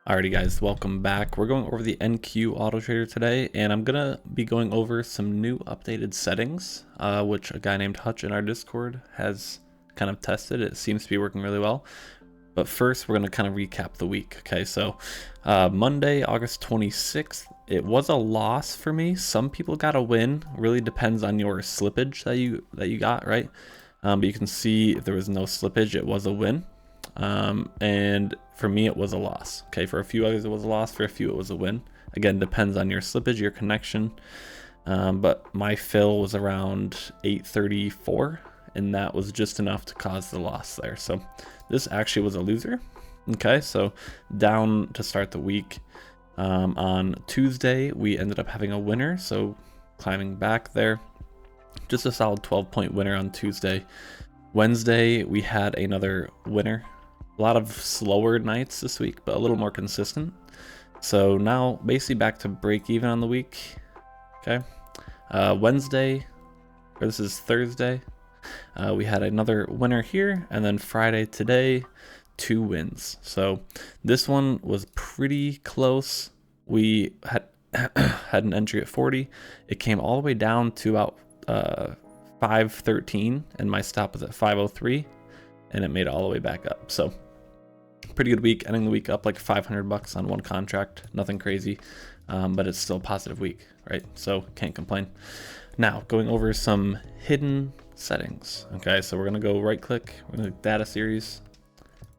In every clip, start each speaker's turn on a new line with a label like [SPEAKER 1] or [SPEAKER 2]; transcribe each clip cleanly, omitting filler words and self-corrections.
[SPEAKER 1] Alrighty guys, welcome back. We're going over the NQ Autotrader today, and I'm gonna be going over some new updated settings, which a guy named Hutch in our Discord has kind of tested. It seems to be working really well. But first, we're gonna kind of recap the week. Okay, so Monday, August 26th, it was a loss for me. Some people got a win. Really depends on your slippage that you got, right? But you can see if there was no slippage, it was a win. And for me it was a loss. Okay, for a few others it was a loss, for a few it was a win. Again, depends on your slippage, your connection. But my fill was around 834, and that was just enough to cause the loss there. So this actually was a loser. Okay, so down to start the week. On Tuesday we ended up having a winner, so climbing back there. Just a solid 12-point winner on Tuesday. Wednesday we had another winner. A lot of slower nights this week, but a little more consistent. So now basically back to break even on the week. Okay. Wednesday, or this is Thursday, we had another winner here, and then Friday today, 2 wins. So this one was pretty close. We had had an entry at 40. It came all the way down to about 513, and my stop was at 503, and it made it all the way back up. So pretty good week, ending the week up like 500 bucks on one contract. Nothing crazy, but it's still a positive week, right? So can't complain. Now going over some hidden settings. Okay, so we're gonna go right click, we're gonna data series,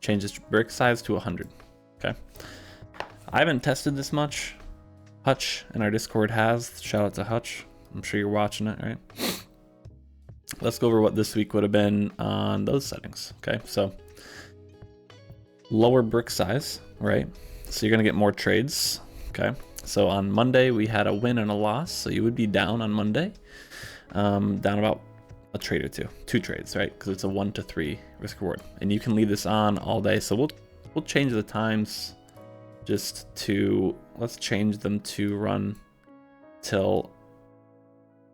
[SPEAKER 1] change this brick size to 100. Okay, I haven't tested this much. Hutch in our Discord has. Shout out to Hutch, I'm sure you're watching it, right? Let's go over what this week would have been on those settings. Okay, so lower brick size, right? So you're gonna get more trades. Okay, so on Monday we had a win and a loss, so you would be down on Monday, down about a trade or two trades, right? Because it's a 1 to 3 risk reward, and you can leave this on all day. So we'll change the times just to, let's change them to run till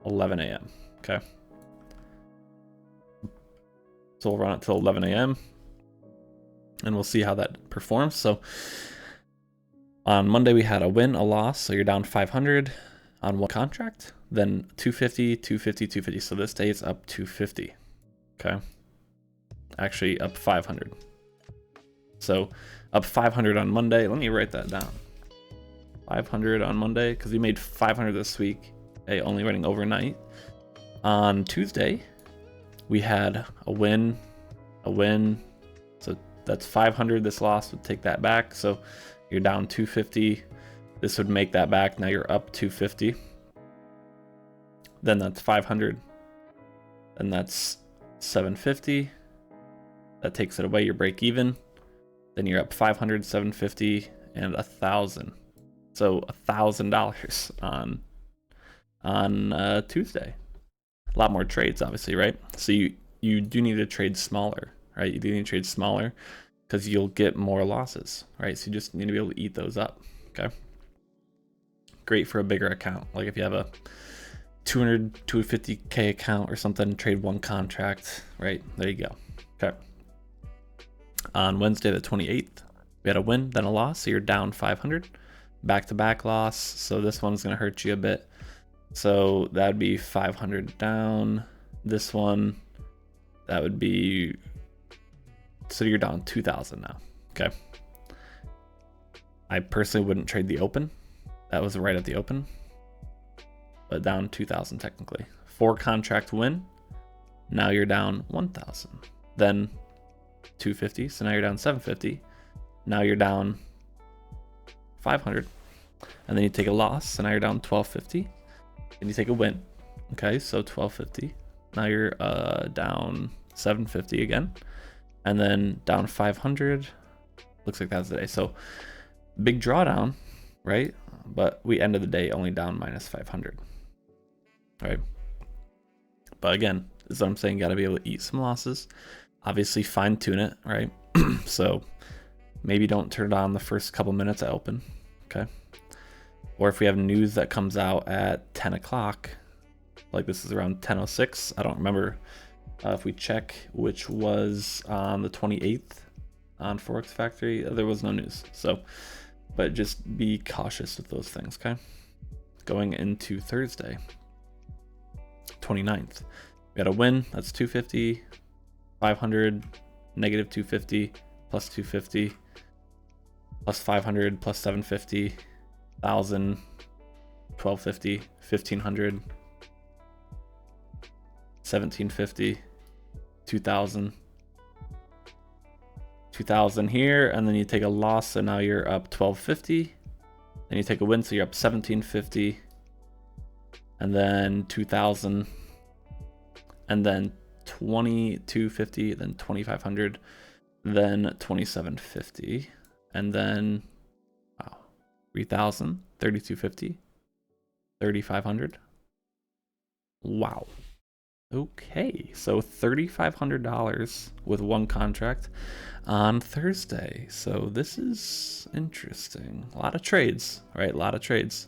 [SPEAKER 1] 11 a.m. Okay, so we'll run it till 11 a.m. and we'll see how that performs. So on Monday we had a win, a loss, so you're down 500 on one contract, then 250, 250, 250. So this day it's up 250. Okay, actually up 500. So up 500 on Monday. Let me write that down. 500 on Monday, because we made 500 this week, okay, only running overnight. On Tuesday we had a win, so that's 500. This loss would take that back, so you're down 250. This would make that back. Now you're up 250. Then that's 500, and that's 750. That takes it away. Your break even. Then you're up 500, 750, and 1,000. So $1,000 on Tuesday. A lot more trades, obviously, right? So you do need to trade smaller, right? You do need to trade smaller because you'll get more losses, right? So you just need to be able to eat those up. Okay, great for a bigger account. Like if you have a 200 250k account or something, trade one contract, right? There you go. Okay, on Wednesday the 28th we had a win, then a loss, so you're down 500. Back-to-back loss, so this one's gonna hurt you a bit. So that'd be 500 down. This one, that would be, so you're down 2,000 now. Okay, I personally wouldn't trade the open. That was right at the open, but down 2,000 technically. 4 contract win, now you're down 1,000. Then 250, so now you're down 750. Now you're down 500, and then you take a loss, so now you're down 1,250. And you take a win. Okay, so 1,250. Now you're down 750 again, and then down 500. Looks like that's the day. So big drawdown, right? But we ended the day only down minus 500, right? But again, this is what I'm saying. You got to be able to eat some losses. Obviously, fine tune it, right? So maybe don't turn it on the first couple minutes at open. Okay. Or if we have news that comes out at 10 o'clock, like this is around 10:06. I don't remember if we check, which was on the 28th on Forex Factory, there was no news. So but just be cautious with those things, okay? Going into Thursday, 29th, we got a win, that's 250, 500, negative 250, plus 250, plus 500, plus 750, 1,000, 1,250, 1,500, 1,750, 2,000, 2,000 here, and then you take a loss, so now you're up 1,250. Then you take a win, so you're up 1,750, and then 2,000, and then 2,250, then 2,500, then 2,750, and then wow, 3,000, 3,250, 3,500. Wow. Okay, so $3,500 with one contract on Thursday. So this is interesting. A lot of trades, right? A lot of trades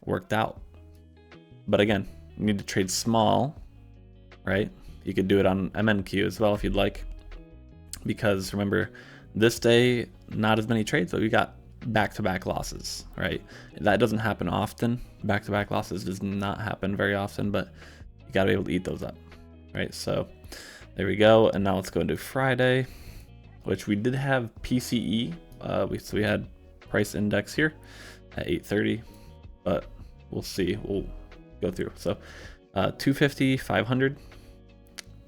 [SPEAKER 1] worked out. But again, you need to trade small, right? You could do it on MNQ as well if you'd like. Because remember, this day, not as many trades, but we got back-to-back losses, right? That doesn't happen often. Back-to-back losses does not happen very often, but you got to be able to eat those up, right? So there we go. And now let's go into Friday, which we did have PCE. So we had price index here at 830, but we'll see. We'll go through. So 250, 500,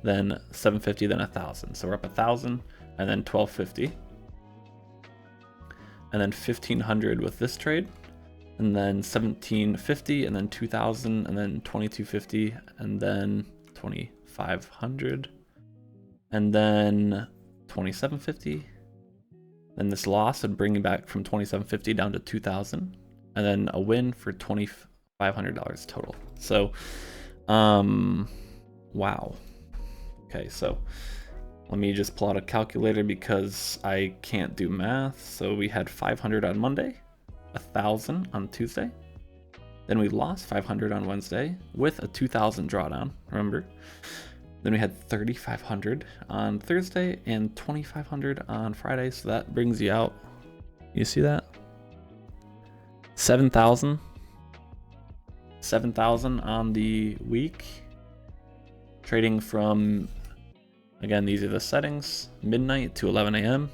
[SPEAKER 1] then 750, then 1,000. So we're up 1,000, and then 1,250, and then 1,500 with this trade, and then 1,750, and then 2,000, and then 2,250, and then 2,500, and then 2,750. Then this loss would bring you back from 2,750 down to 2,000, and then a win for $2,500 total. So, wow. Okay, so let me just pull out a calculator because I can't do math. So we had 500 on Monday, 1,000 on Tuesday. Then we lost 500 on Wednesday with a 2,000 drawdown, remember? Then we had 3,500 on Thursday and 2,500 on Friday. So that brings you out, you see that? 7,000. 7,000 on the week. Trading from, again, these are the settings, midnight to 11 a.m.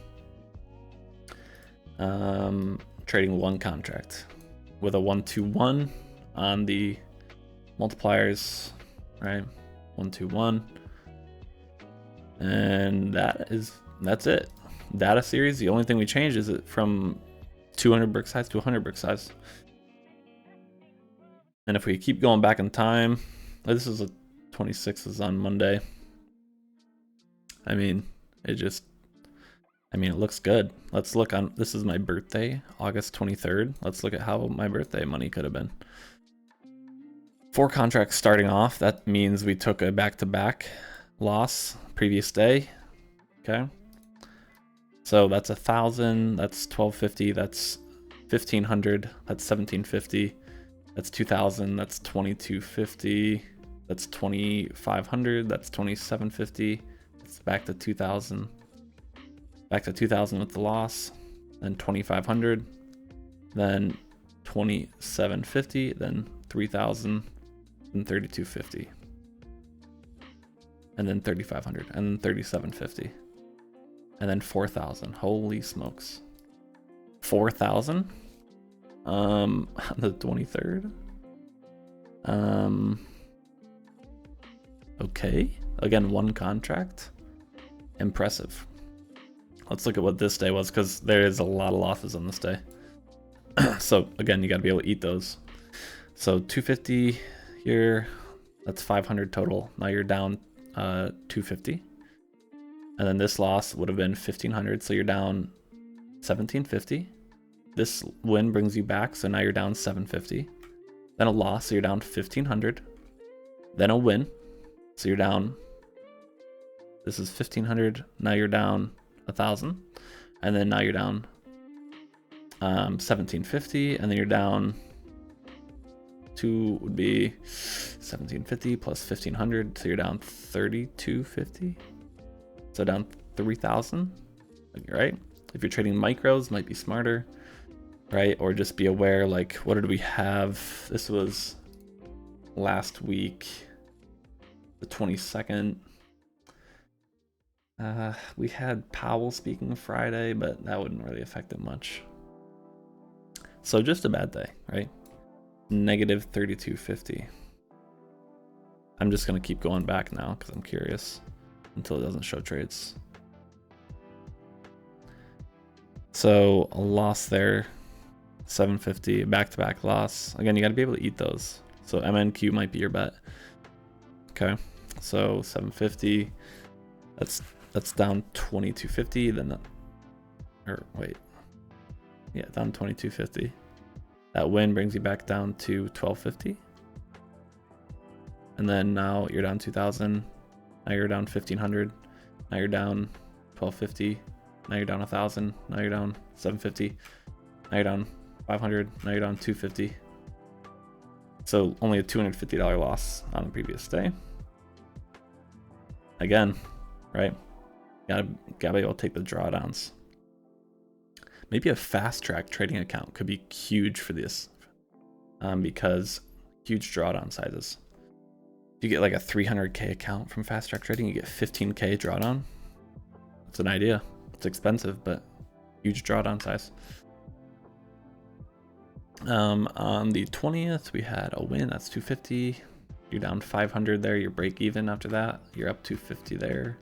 [SPEAKER 1] Trading one contract with a 1-2-1 on the multipliers, right? 1-2-1. And that's it. Data series, the only thing we changed is it from 200 brick size to 100 brick size. And if we keep going back in time, this is a 26 on Monday. I mean, it looks good. Let's look on, this is my birthday, August 23rd. Let's look at how my birthday money could have been. 4 contracts starting off. That means we took a back-to-back loss previous day. Okay. So that's 1,000, that's 1,250, that's 1,500, that's 1,750, that's 2,000, that's 2,250, that's 2,500, that's 2,750. It's back to 2,000. Back to 2,000 with the loss, then 2,500, then 2,750, then 3,000, and 3,250, and then 3,500, and then 3,750, and then 4,000. Holy smokes, 4,000 on the 23rd. Okay, again, one contract. Impressive. Let's look at what this day was, because there is a lot of losses on this day. So again, you got to be able to eat those. So 250 here, that's 500 total. Now you're down 250. And then this loss would have been 1,500, so you're down 1,750. This win brings you back, so now you're down 750. Then a loss, so you're down 1,500. Then a win, so you're down, this is 1,500, now you're down 1,000, and then now you're down 1,750, and then you're down 2 would be 1,750 plus 1,500, so you're down 3,250, so down 3,000, right? If you're trading micros, might be smarter, right? Or just be aware, like, what did we have? This was last week, the 22nd. We had Powell speaking Friday, but that wouldn't really affect it much. So just a bad day, right? Negative 32.50. I'm just gonna keep going back now because I'm curious until it doesn't show trades. So a loss there, 750, back-to-back loss. Again, you got to be able to eat those. So MNQ might be your bet. Okay, so 750. That's down 22.50. Then that, or wait, yeah, down 22.50. That win brings you back down to 12.50. And then now you're down 2,000. Now you're down 1,500. Now you're down 12.50. Now you're down 1,000. Now you're down 750. Now you're down 500. Now you're down 250. So only a $250 loss on the previous day. Again, right? Gotta be able to take the drawdowns. Maybe a fast track trading account could be huge for this, because huge drawdown sizes. If you get like a 300K account from fast track trading, you get 15K drawdown. It's an idea. It's expensive, but huge drawdown size. On the 20th, we had a win. That's 250. You're down 500 there. You're break even after that. You're up 250 there.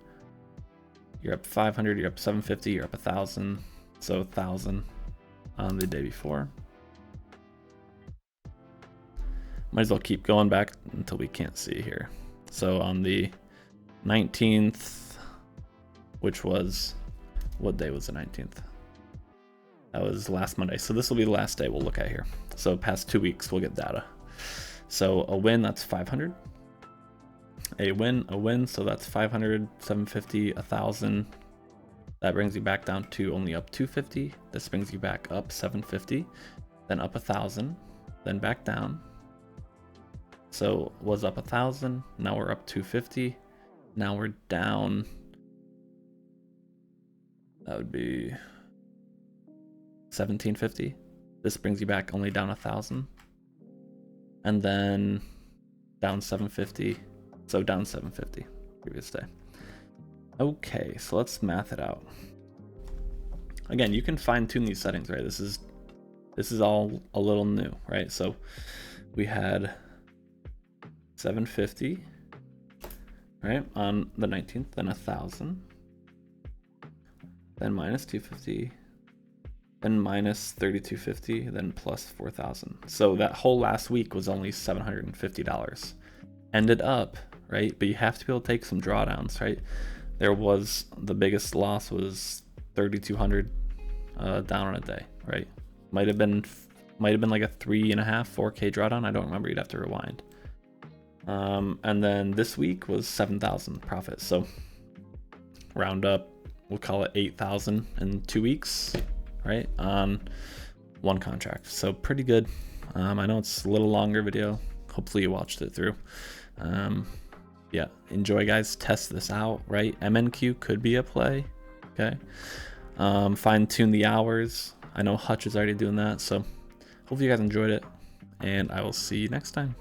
[SPEAKER 1] You're up 500. You're up 750. You're up 1,000. So 1,000 on the day before. Might as well keep going back until we can't see here. So on the 19th, which was, what day was the 19th? That was last Monday. So this will be the last day we'll look at here. So past 2 weeks, we'll get data. So a win, that's 500. A win, so that's 500, 750, 1,000. That brings you back down to only up 250. This brings you back up 750, then up 1,000, then back down. So was up 1,000, now we're up 250. Now we're down, that would be 1,750. This brings you back only down 1,000. And then down 750. So down 750 previous day. Okay, so let's math it out. Again, you can fine tune these settings, right? This is all a little new, right? So we had 750, right, on the 19th, then 1,000, then minus 250, then minus 32.50, then plus 4,000. So that whole last week was only $750. Ended up, right? But you have to be able to take some drawdowns, right? There was, the biggest loss was 3,200 down on a day, right? Might have been like a 3.5, 4K drawdown. I don't remember. You'd have to rewind. And then this week was 7,000 profit. So round up, we'll call it 8,000 in 2 weeks, right? On one contract. So pretty good. I know it's a little longer video. Hopefully you watched it through. Yeah, enjoy, guys. Test this out, right? MNQ could be a play. Okay. Fine tune the hours. I know Hutch is already doing that. So hopefully you guys enjoyed it, and I will see you next time.